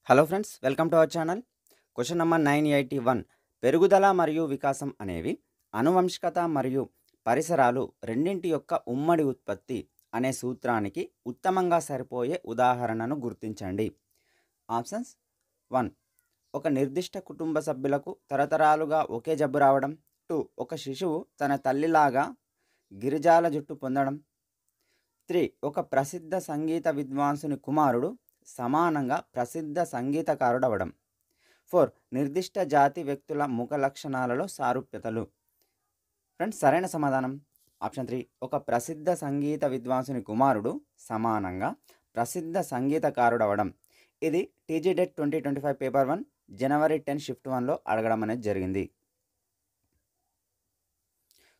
Hello friends, welcome to our channel. Question number 981. పెరుగుదల మరియు వికాసం అనేవి అనువంశికత మరియు పరిసరాలు రెండింటి యొక్క ఉమ్మడి ఉత్పత్తి అనే సూత్రానికి ఉత్తమంగా సరిపోయే ఉదాహరణను గుర్తించండి. ఆప్షన్స్: 1. ఒక నిర్దిష్ట కుటుంబ సభ్యులకు తరతరాలుగా ఒకే జబ్బు రావడం. 2. ఒక శిశువు తన తల్లిలాగా గిరిజాల జుట్టు పొందడం. 3. ఒక ప్రసిద్ధ సంగీత విద్వాంసుని కుమారుడు సమానంగా ప్రసిద్ధ సంగీతకారుడవడం. 4. నిర్దిష్ట జాతి వ్యక్తుల ముఖ లక్షణాలలో సారూప్యతలు. ఫ్రెండ్స్, సరైన సమాధానం ఆప్షన్ 3. ఒక ప్రసిద్ధ సంగీత విద్వాంసుని కుమారుడు సమానంగా ప్రసిద్ధ సంగీతకారుడవడం. ఇది టీజీడెట్ 2025 పేపర్ 1 జనవరి 10 షిఫ్ట్ 1లో అడగడం అనేది జరిగింది.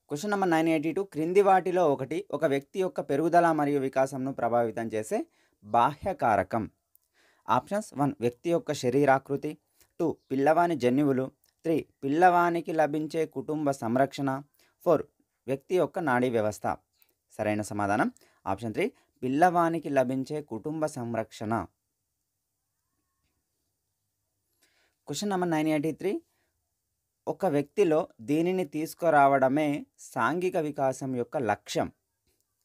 Question number 982. క్రింది వాటిలో ఒకటి ఒక వ్యక్తి యొక్క పెరుగుదల మరియు వికాసంను ప్రభావితం చేసే బాహ్య కారకం. ఆప్షన్స్: 1. వ్యక్తి యొక్క శరీరాకృతి. 2. పిల్లవాని జన్యువులు. 3. పిల్లవానికి లభించే కుటుంబ సంరక్షణ. 4. వ్యక్తి యొక్క నాడీ వ్యవస్థ. సరైన సమాధానం ఆప్షన్ 3. పిల్లవానికి లభించే కుటుంబ సంరక్షణ. Question number 983. ఒక వ్యక్తిలో దీనిని తీసుకురావడమే సాంఘిక వికాసం యొక్క లక్ష్యం.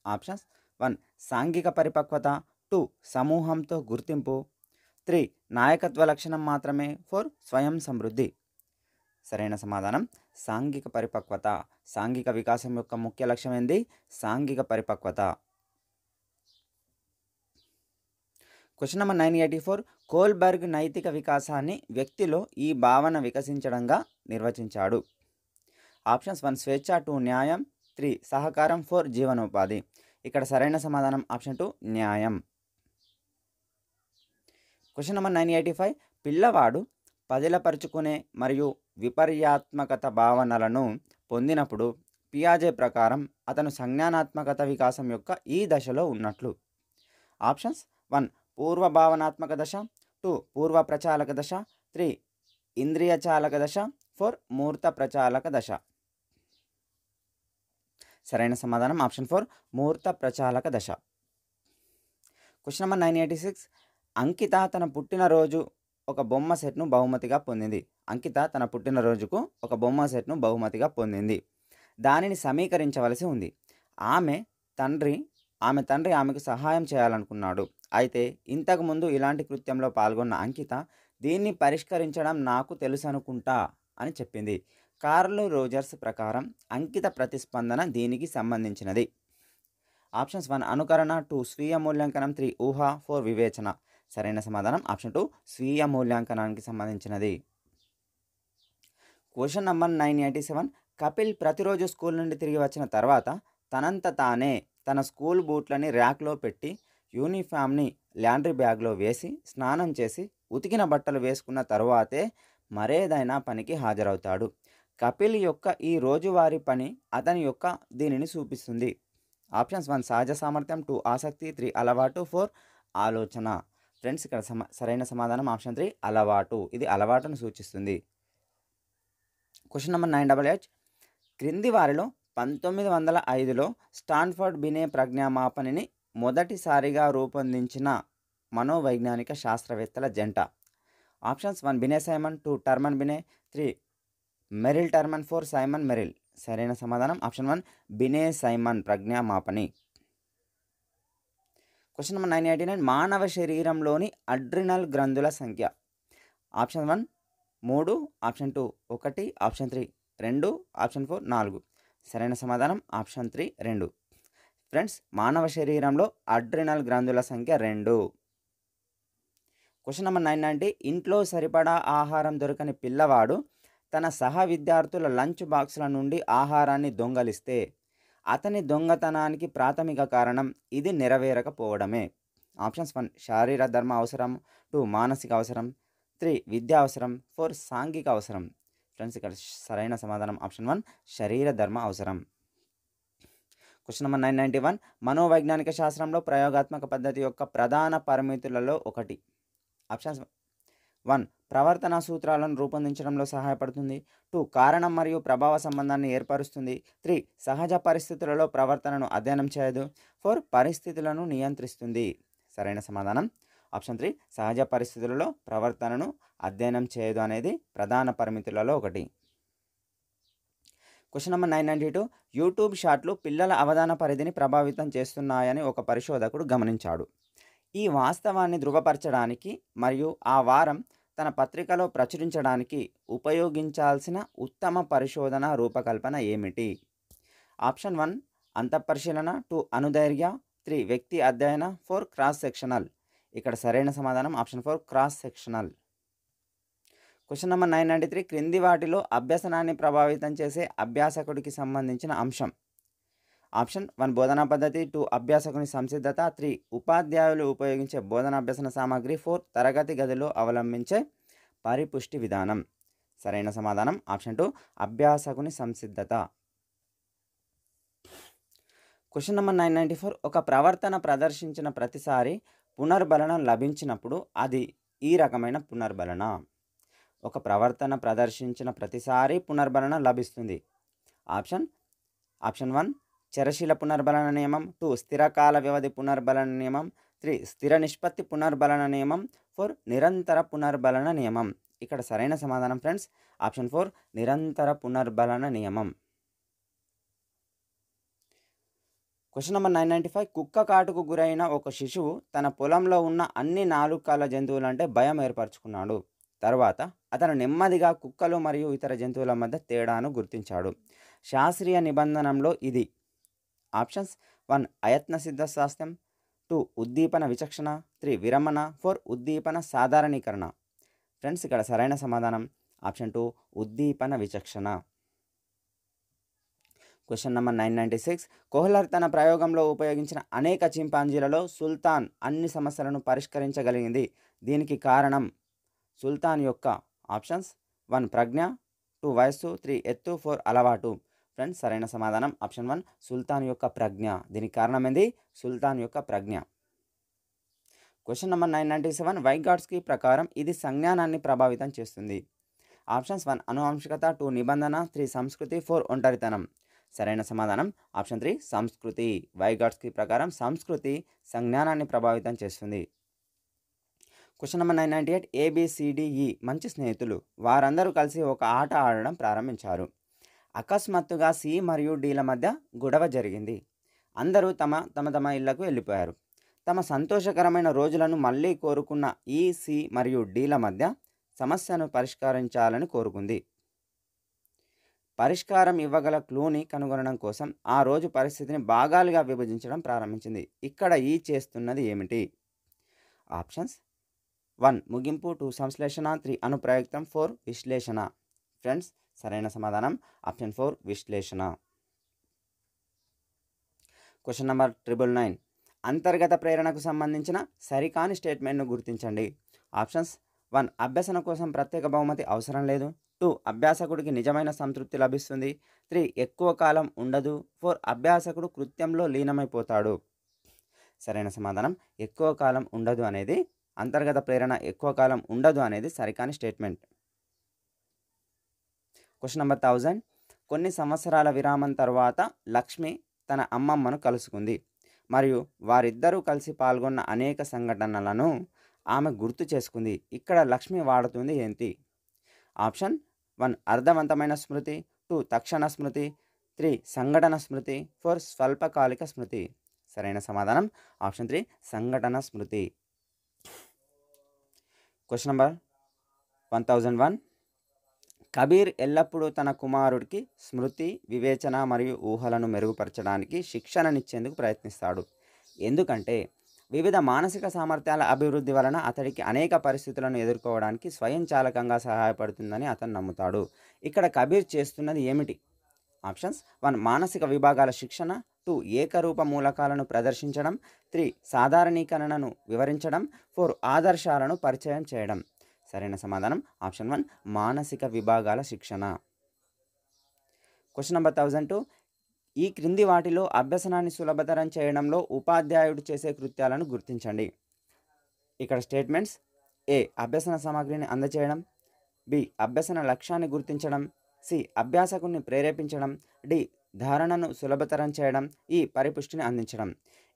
ఆప్షన్స్: 1. సాంఘిక పరిపక్వత. 2. సమూహంతో గుర్తింపు. 3. నాయకత్వ లక్షణం మాత్రమే. 4. స్వయం సమృద్ధి. సరైన సమాధానం సాంఘిక పరిపక్వత. సాంఘిక వికాసం యొక్క ముఖ్య లక్ష్యం ఏంది? సాంఘిక పరిపక్వత. Question number 984. కోల్బర్గ్ నైతిక వికాసాన్ని వ్యక్తిలో ఈ భావన వికసించడంగా నిర్వచించాడు. ఆప్షన్స్: 1. స్వేచ్ఛ. 2. న్యాయం. 3. సహకారం. 4. జీవనోపాధి. ఇక్కడ సరైన సమాధానం ఆప్షన్ 2 న్యాయం. Question number 985. పిల్లవాడు పదిలపరుచుకునే మరియు విపర్యాత్మకత భావనలను పొందినప్పుడు పియాజే ప్రకారం అతను సంజ్ఞానాత్మకత వికాసం యొక్క ఈ దశలో ఉన్నట్లు. ఆప్షన్స్: 1. పూర్వ భావనాత్మక దశ. 2. పూర్వ ప్రచాలక దశ. 3. ఇంద్రియ చాలక దశ. 4. మూర్త ప్రచాలక దశ. సరైన సమాధానం ఆప్షన్ 4 మూర్త ప్రచాలక దశ. Question number 986. అంకిత తన పుట్టినరోజు ఒక బొమ్మ సెట్ను బహుమతిగా పొందింది. అంకిత తన పుట్టినరోజుకు ఒక బొమ్మ సెట్ను బహుమతిగా పొందింది. దానిని సమీకరించవలసి ఉంది. ఆమె తండ్రి ఆమెకు సహాయం చేయాలనుకున్నాడు. అయితే ఇంతకుముందు ఇలాంటి కృత్యంలో పాల్గొన్న అంకిత దీన్ని పరిష్కరించడం నాకు తెలుసనుకుంటా అని చెప్పింది. కార్ల్ రోజర్స్ ప్రకారం అంకిత ప్రతిస్పందన దీనికి సంబంధించినది. ఆప్షన్స్: 1. అనుకరణ. 2. స్వీయ మూల్యాంకనం. 3. ఊహ. 4. వివేచన. సరైన సమాధానం ఆప్షన్ 2 స్వీయ మూల్యాంకనానికి సంబంధించినది. Question number 987. కపిల్ ప్రతిరోజు స్కూల్ నుండి తిరిగి వచ్చిన తర్వాత తనంత తానే తన స్కూల్ బూట్లని ర్యాక్లో పెట్టి యూనిఫామ్ని ల్యాండ్రీ బ్యాగ్లో వేసి స్నానం చేసి ఉతికిన బట్టలు వేసుకున్న తరువాతే మరేదైనా పనికి హాజరవుతాడు. కపిల్ యొక్క ఈ రోజువారీ పని అతని యొక్క దీనిని చూపిస్తుంది. ఆప్షన్స్: 1. సహజ సామర్థ్యం. 2. ఆసక్తి. 3. అలవాటు. 4. ఆలోచన. ఫ్రెండ్స్, ఇక్కడ సరైన సమాధానం ఆప్షన్ 3 అలవాటు. ఇది అలవాటును సూచిస్తుంది. Question number 988. క్రింది వారిలో 1905లో స్టాన్ఫర్డ్ బినే ప్రజ్ఞామాపనిని మొదటిసారిగా రూపొందించిన మనోవైజ్ఞానిక శాస్త్రవేత్తల జంట. Options: 1. Binet Simon. 2. Terman Binet. 3. Merrill Terman. 4. Simon Merrill. సరైన సమాధానం ఆప్షన్ 1 బినే సైమన్ ప్రజ్ఞామాపని. Question number 989. మానవ శరీరంలోని అడ్రినల్ గ్రంథుల సంఖ్య. ఆప్షన్ 1 3. ఆప్షన్ 2 1. ఆప్షన్ 3 2. ఆప్షన్ 4 4. సరైన సమాధానం ఆప్షన్ 3 2. ఫ్రెండ్స్, మానవ శరీరంలో అడ్రినల్ గ్రంథుల సంఖ్య 2. Question number 990. ఇంట్లో సరిపడా ఆహారం దొరకని పిల్లవాడు తన సహ విద్యార్థుల లంచ్ బాక్సుల నుండి ఆహారాన్ని దొంగలిస్తే అతని దొంగతనానికి ప్రాథమిక కారణం ఇది నెరవేరకపోవడమే. ఆప్షన్స్: 1. శారీర ధర్మ అవసరం. 2. మానసిక అవసరం. 3. విద్యా అవసరం. 4. సాంఘిక అవసరం. ఫ్రెండ్స్, ఇక్కడ సరైన సమాధానం ఆప్షన్ 1 శరీర ధర్మ అవసరం. Question number 991. మనోవైజ్ఞానిక శాస్త్రంలో ప్రయోగాత్మక పద్ధతి యొక్క ప్రధాన పరిమితులలో ఒకటి. ఆప్షన్స్: 1. ప్రవర్తన సూత్రాలను రూపొందించడంలో సహాయపడుతుంది. 2. కారణం మరియు ప్రభావ సంబంధాన్ని ఏర్పరుస్తుంది. 3. సహజ పరిస్థితులలో ప్రవర్తనను అధ్యయనం చేయదు. 4. పరిస్థితులను నియంత్రిస్తుంది. సరైన సమాధానం ఆప్షన్ 3 సహజ పరిస్థితులలో ప్రవర్తనను అధ్యయనం చేయదు అనేది ప్రధాన పరిమితులలో ఒకటి. క్వశ్చన్ నెంబర్ 992 యూట్యూబ్ షార్ట్లు పిల్లల అవధాన పరిధిని ప్రభావితం చేస్తున్నాయని ఒక పరిశోధకుడు గమనించాడు. ఈ వాస్తవాన్ని ధృవపరచడానికి మరియు ఆ వారం తన పత్రికలో ప్రచురించడానికి ఉపయోగించాల్సిన ఉత్తమ పరిశోధన రూపకల్పన ఏమిటి? ఆప్షన్ 1 అంతఃపరిశీలన, 2 అనుదైర్ఘ్య, 3 వ్యక్తి అధ్యయన, 4 క్రాస్ సెక్షనల్. ఇక్కడ సరైన సమాధానం option 4 cross sectional. Question number 993 క్రింది వాటిలో అభ్యసనాన్ని ప్రభావితం చేసే అభ్యాసకుడికి సంబంధించిన అంశం. ఆప్షన్ 1 బోధనా పద్ధతి, 2 అభ్యాసకుని సంసిద్ధత, 3 ఉపాధ్యాయులు ఉపయోగించే బోధనాభ్యసన సామగ్రి, 4 తరగతి గదిలో అవలంబించే పరిపుష్టి విధానం. సరైన సమాధానం ఆప్షన్ 2 అభ్యాసకుని సంసిద్ధత. క్వశ్చన్ నెంబర్ 994 ఒక ప్రవర్తన ప్రదర్శించిన ప్రతిసారి పునర్బలనం లభించినప్పుడు అది ఈ రకమైన పునర్బలన. ఒక ప్రవర్తన ప్రదర్శించిన ప్రతిసారి పునర్బలనం లభిస్తుంది. ఆప్షన్ 1 చరశీల పునర్బలన నియమం, 2 స్థిరకాల వ్యవధి పునర్బలన నియమం, 3 స్థిర నిష్పత్తి పునర్బలన నియమం, 4 నిరంతర పునర్బలన నియమం. ఇక్కడ సరైన సమాధానం ఫ్రెండ్స్ ఆప్షన్ 4 నిరంతర పునర్బలన నియమం. క్వశ్చన్ నెంబర్ 995 కుక్క కాటుకు గురైన ఒక శిశువు తన పొలంలో ఉన్న అన్ని 4 కాళ్ళ జంతువులంటే భయం ఏర్పరచుకున్నాడు. తర్వాత అతను నెమ్మదిగా కుక్కలు మరియు ఇతర జంతువుల మధ్య తేడాను గుర్తించాడు. శాస్త్రీయ నిబంధనలో ఇది ఆప్షన్స్ 1 అయత్న సిద్ధ స్వాస్థ్యం, 2 ఉద్దీపన విచక్షణ, 3 విరమణ, 4 ఉద్దీపన సాధారణీకరణ. ఫ్రెండ్స్ ఇక్కడ సరైన సమాధానం ఆప్షన్ 2 ఉద్దీపన విచక్షణ. క్వశ్చన్ నెంబర్ 996 కోహ్లర్ తన ప్రయోగంలో ఉపయోగించిన అనేక చింపాంజీలలో సుల్తాన్ అన్ని సమస్యలను పరిష్కరించగలిగింది. దీనికి కారణం సుల్తాన్ యొక్క ఆప్షన్స్ 1 ప్రజ్ఞ, 2 వయస్సు, 3 ఎత్తు, 4 అలవాటు. ఫ్రెండ్స్ సరైన సమాధానం ఆప్షన్ 1 సుల్తాన్ యొక్క ప్రజ్ఞ. దీనికి కారణం ఏంది? సుల్తాన్ యొక్క ప్రజ్ఞ. క్వశ్చన్ నెంబర్ 997 వైగాట్స్కీ ప్రకారం ఇది సంజ్ఞానాన్ని ప్రభావితం చేస్తుంది. ఆప్షన్స్ 1 అనువంశికత, 2 నిబంధన, 3 సంస్కృతి, 4 ఒంటరితనం. సరైన సమాధానం ఆప్షన్ 3 సంస్కృతి. వైగాట్స్కీ ప్రకారం సంస్కృతి సంజ్ఞానాన్ని ప్రభావితం చేస్తుంది. క్వశ్చన్ నెంబర్ 998 ABCDE మంచి స్నేహితులు. వారందరూ కలిసి ఒక ఆట ఆడడం ప్రారంభించారు. అకస్మాత్తుగా C మరియు Dల మధ్య గొడవ జరిగింది. అందరూ తమ ఇళ్లకు వెళ్ళిపోయారు. తమ సంతోషకరమైన రోజులను మళ్ళీ కోరుకున్న ఈ C మరియు Dల మధ్య సమస్యను పరిష్కరించాలని కోరుకుంది. పరిష్కారం ఇవ్వగల క్లూని కనుగొనడం కోసం ఆ రోజు పరిస్థితిని భాగాలుగా విభజించడం ప్రారంభించింది. ఇక్కడ ఈ చేస్తున్నది ఏమిటి? ఆప్షన్స్ 1 ముగింపు, 2 సంశ్లేషణ, 3 అనుప్రయుక్తం, 4 విశ్లేషణ. ఫ్రెండ్స్ సరైన సమాధానం ఆప్షన్ 4 విశ్లేషణ. క్వశ్చన్ నెంబర్ 999 అంతర్గత ప్రేరణకు సంబంధించిన సరికాని స్టేట్మెంట్ను గుర్తించండి. ఆప్షన్స్ 1 అభ్యసన కోసం ప్రత్యేక బహుమతి అవసరం లేదు, 2 అభ్యాసకుడికి నిజమైన సంతృప్తి లభిస్తుంది, 3 ఎక్కువ కాలం ఉండదు, 4 అభ్యాసకుడు కృత్యంలో లీనమైపోతాడు. సరైన సమాధానం ఎక్కువ కాలం ఉండదు అనేది, అంతర్గత ప్రేరణ ఎక్కువ కాలం ఉండదు అనేది సరికాని స్టేట్మెంట్. క్వశ్చన్ నెంబర్ 1000 కొన్ని సంవత్సరాల విరామం తర్వాత లక్ష్మి తన అమ్మమ్మను కలుసుకుంది మరియు వారిద్దరూ కలిసి పాల్గొన్న అనేక సంఘటనలను ఆమె గుర్తు చేసుకుంది. ఇక్కడ లక్ష్మి వాడుతుంది ఏంటి? ఆప్షన్ 1 అర్థవంతమైన స్మృతి, 2 తక్షణ స్మృతి, 3 సంఘటన స్మృతి, 4 స్వల్పకాలిక స్మృతి. సరైన సమాధానం ఆప్షన్ 3 సంఘటన స్మృతి. క్వశ్చన్ నెంబర్ 1001 కబీర్ ఎల్లప్పుడూ తన కుమారుడికి స్మృతి, వివేచన మరియు ఊహలను మెరుగుపరచడానికి శిక్షణనిచ్చేందుకు ప్రయత్నిస్తాడు. ఎందుకంటే వివిధ మానసిక సామర్థ్యాల అభివృద్ధి వలన అతడికి అనేక పరిస్థితులను ఎదుర్కోవడానికి స్వయంచాలకంగా సహాయపడుతుందని అతను నమ్ముతాడు. ఇక్కడ కబీర్ చేస్తున్నది ఏమిటి? ఆప్షన్స్ 1 మానసిక విభాగాల శిక్షణ, 2 ఏకరూప మూలకాలను ప్రదర్శించడం, 3 సాధారణీకరణను వివరించడం, 4 ఆదర్శాలను పరిచయం చేయడం. సరైన సమాధానం ఆప్షన్ 1 మానసిక విభాగాల శిక్షణ. క్వశ్చన్ నెంబర్ 1002 ఈ క్రింది వాటిలో అభ్యసనాన్ని సులభతరం చేయడంలో ఉపాధ్యాయుడు చేసే కృత్యాలను గుర్తించండి. ఇక్కడ స్టేట్మెంట్స్: A అభ్యసన సామగ్రిని అందజేయడం, B అభ్యసన లక్ష్యాన్ని గుర్తించడం, C అభ్యాసకుని ప్రేరేపించడం, D ధారణను సులభతరం చేయడం, ఈ పరిపుష్టిని అందించడం.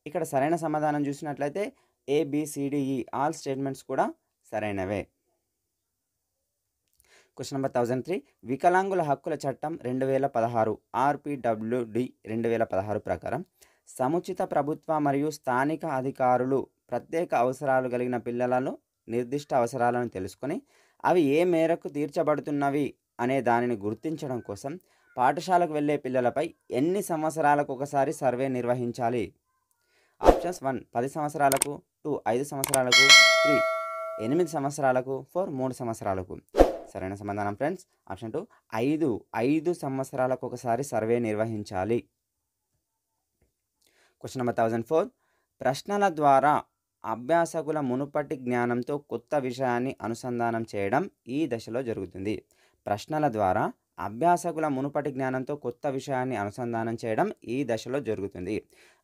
ఇక్కడ సరైన సమాధానం చూసినట్లయితే ABCDE ఆల్ స్టేట్మెంట్స్ కూడా సరైనవే. క్వశ్చన్ నెంబర్ 1003 వికలాంగుల హక్కుల చట్టం 2016 RPWD 2016 ప్రకారం సముచిత ప్రభుత్వ మరియు స్థానిక అధికారులు ప్రత్యేక అవసరాలు కలిగిన పిల్లలలో నిర్దిష్ట అవసరాలను తెలుసుకొని అవి ఏ మేరకు తీర్చబడుతున్నవి అనే దానిని గుర్తించడం కోసం పాఠశాలకు వెళ్ళే పిల్లలపై ఎన్ని సంవత్సరాలకు ఒకసారి సర్వే నిర్వహించాలి? ఆప్షన్స్ 1 10 సంవత్సరాలకు, 2 5 సంవత్సరాలకు, 3 8 సంవత్సరాలకు, 4 3 సంవత్సరాలకు. సరైన సమాధానం ఫ్రెండ్స్ ఆప్షన్ 2 5 సంవత్సరాలకు ఒకసారి సర్వే నిర్వహించాలి. క్వశ్చన్ నెంబర్ 1004 ప్రశ్నల ద్వారా అభ్యాసకుల మునుపటి జ్ఞానంతో కొత్త విషయాన్ని అనుసంధానం చేయడం ఈ దశలో జరుగుతుంది. ప్రశ్నల ద్వారా అభ్యాసకుల మునుపటి జ్ఞానంతో కొత్త విషయాన్ని అనుసంధానం చేయడం ఈ దశలో జరుగుతుంది.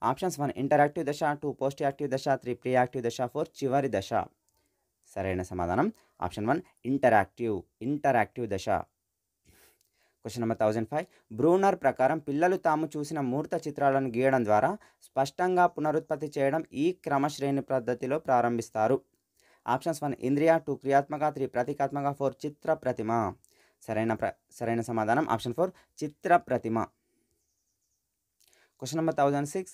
ఆప్షన్స్ 1 ఇంటరాక్టివ్ దశ, 2 పోస్ట్ యాక్టివ్ దశ, 3 ప్రీ యాక్టివ్ దశ, 4 చివరి దశ. సరైన సమాధానం ఆప్షన్ 1 ఇంటరాక్టివ్ దశ. క్వశ్చన్ నెంబర్ 1005 బ్రూనర్ ప్రకారం పిల్లలు తాము చూసిన మూర్త చిత్రాలను గీయడం ద్వారా స్పష్టంగా పునరుత్పత్తి చేయడం ఈ క్రమశ్రేణి పద్ధతిలో ప్రారంభిస్తారు. ఆప్షన్స్ 1 ఇంద్రియ, 2 క్రియాత్మక, 3 ప్రతీకాత్మక, 4 చిత్ర ప్రతిమ. సరైన సమాధానం ఆప్షన్ 4 చిత్ర ప్రతిమ. క్వశ్చన్ నెంబర్ 1006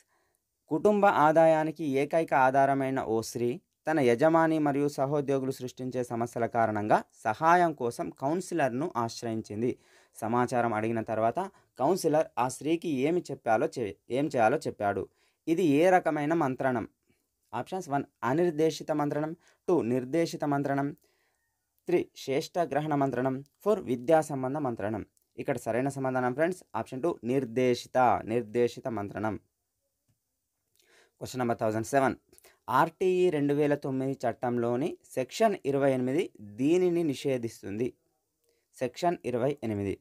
కుటుంబ ఆదాయానికి ఏకైక ఆధారమైన ఓ స్త్రీ తన యజమాని మరియు సహోద్యోగులు సృష్టించే సమస్యల కారణంగా సహాయం కోసం కౌన్సిలర్ను ఆశ్రయించింది. సమాచారం అడిగిన తర్వాత కౌన్సిలర్ ఆ స్త్రీకి ఏం చేయాలో చెప్పాడు. ఇది ఏ రకమైన మంత్రణం? ఆప్షన్స్ 1 అనిర్దేశిత మంత్రణం, 2 నిర్దేశిత మంత్రణం, 3 శ్రేష్ఠ గ్రహణ మంత్రణం, 4 విద్యా సంబంధ మంత్రణం. ఇక్కడ సరైన సమాధానం ఫ్రెండ్స్ ఆప్షన్ 2 నిర్దేశిత మంత్రణం. క్వశ్చన్ నెంబర్ 1007 RTE 2009 చట్టంలోని సెక్షన్ 28 దీనిని నిషేధిస్తుంది. సెక్షన్ 28.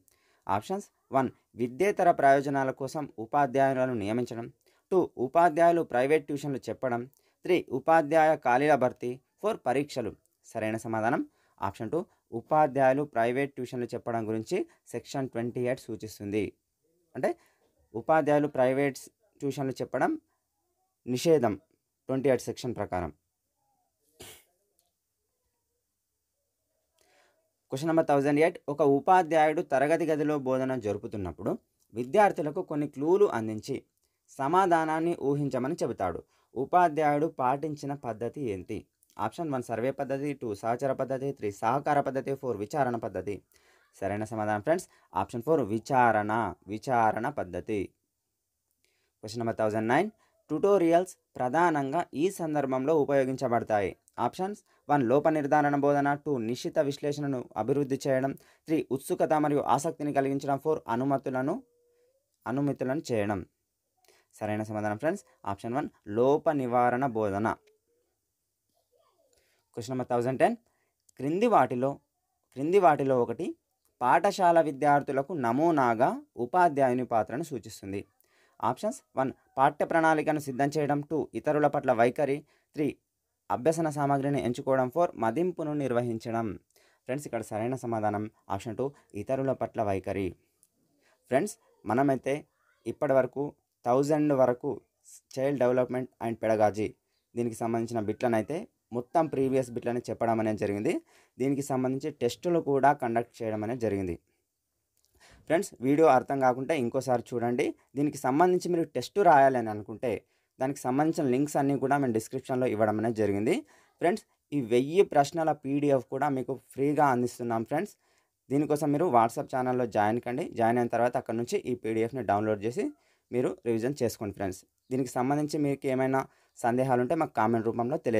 ఆప్షన్స్ 1 విద్యేతర ప్రయోజనాల కోసం ఉపాధ్యాయులను నియమించడం, 2 ఉపాధ్యాయులు ప్రైవేట్ ట్యూషన్లు చెప్పడం, 3 ఉపాధ్యాయ ఖాళీల భర్తీ, 4 పరీక్షలు. సరైన సమాధానం ఆప్షన్ 2 ఉపాధ్యాయులు ప్రైవేట్ ట్యూషన్లు చెప్పడం గురించి సెక్షన్ 28 సూచిస్తుంది. అంటే ఉపాధ్యాయులు ప్రైవేట్ ట్యూషన్లు చెప్పడం నిషేధం 28 సెక్షన్ ప్రకారం. క్వశ్చన్ నెంబర్ 1008 ఒక ఉపాధ్యాయుడు తరగతి గదిలో బోధన జరుపుతున్నప్పుడు విద్యార్థులకు కొన్ని క్లూలు అందించి సమాధానాన్ని ఊహించమని చెబుతాడు. ఉపాధ్యాయుడు పాటించిన పద్ధతి ఏంటి? ఆప్షన్ 1 సర్వే పద్ధతి, 2 సహచర పద్ధతి, 3 సహకార పద్ధతి, 4 విచారణ పద్ధతి. సరైన సమాధానం ఫ్రెండ్స్ ఆప్షన్ 4 విచారణ పద్ధతి. క్వశ్చన్ నెంబర్ 1009 ట్యుటోరియల్స్ ప్రధానంగా ఈ సందర్భంలో ఉపయోగించబడతాయి. ఆప్షన్స్ 1 లోప నిర్ధారణ బోధన, 2 నిశిత విశ్లేషణను అభివృద్ధి చేయడం, 3 ఉత్సుకత మరియు ఆసక్తిని కలిగించడం, 4 అనుమతులను చేయడం. సరైన సమాధానం ఫ్రెండ్స్ ఆప్షన్ 1 లోప నివారణ బోధన. క్వశ్చన్ నెంబర్ 1010 క్రింది వాటిలో ఒకటి పాఠశాల విద్యార్థులకు నమూనాగా ఉపాధ్యాయుని పాత్రను సూచిస్తుంది. ఆప్షన్స్ 1 పాఠ్య ప్రణాళికను సిద్ధం చేయడం, 2 ఇతరుల పట్ల వైఖరి, 3 అభ్యసన సామగ్రిని ఎంచుకోవడం, 4 మదింపును నిర్వహించడం. ఫ్రెండ్స్ ఇక్కడ సరైన సమాధానం ఆప్షన్ 2 ఇతరుల పట్ల వైఖరి. ఫ్రెండ్స్ మనమైతే ఇప్పటి వరకు 1000 వరకు చైల్డ్ డెవలప్మెంట్ అండ్ పెడగాజీ దీనికి సంబంధించిన బిట్లను అయితే మొత్తం ప్రీవియస్ బిట్లని చెప్పడం అనేది జరిగింది. దీనికి సంబంధించి టెస్టులు కూడా కండక్ట్ చేయడం అనేది జరిగింది. ఫ్రెండ్స్ వీడియో అర్థం కాకుంటే ఇంకోసారి చూడండి. దీనికి సంబంధించి మీరు టెస్ట్ రాయాలని అనుకుంటే దానికి సంబంధించిన లింక్స్ అన్నీ కూడా మేము డిస్క్రిప్షన్లో ఇవ్వడం అనేది జరిగింది. ఫ్రెండ్స్ ఈ 1000 ప్రశ్నల PDF కూడా మీకు ఫ్రీగా అందిస్తున్నాం ఫ్రెండ్స్. దీనికోసం మీరు వాట్సాప్ ఛానల్లో జాయిన్ అయిన తర్వాత అక్కడ నుంచి ఈ PDFని డౌన్లోడ్ చేసి మీరు రివిజన్ చేసుకోండి ఫ్రెండ్స్. దీనికి సంబంధించి మీకు ఏమైనా సందేహాలు ఉంటే మాకు కామెంట్ రూపంలో తెలియజేయండి.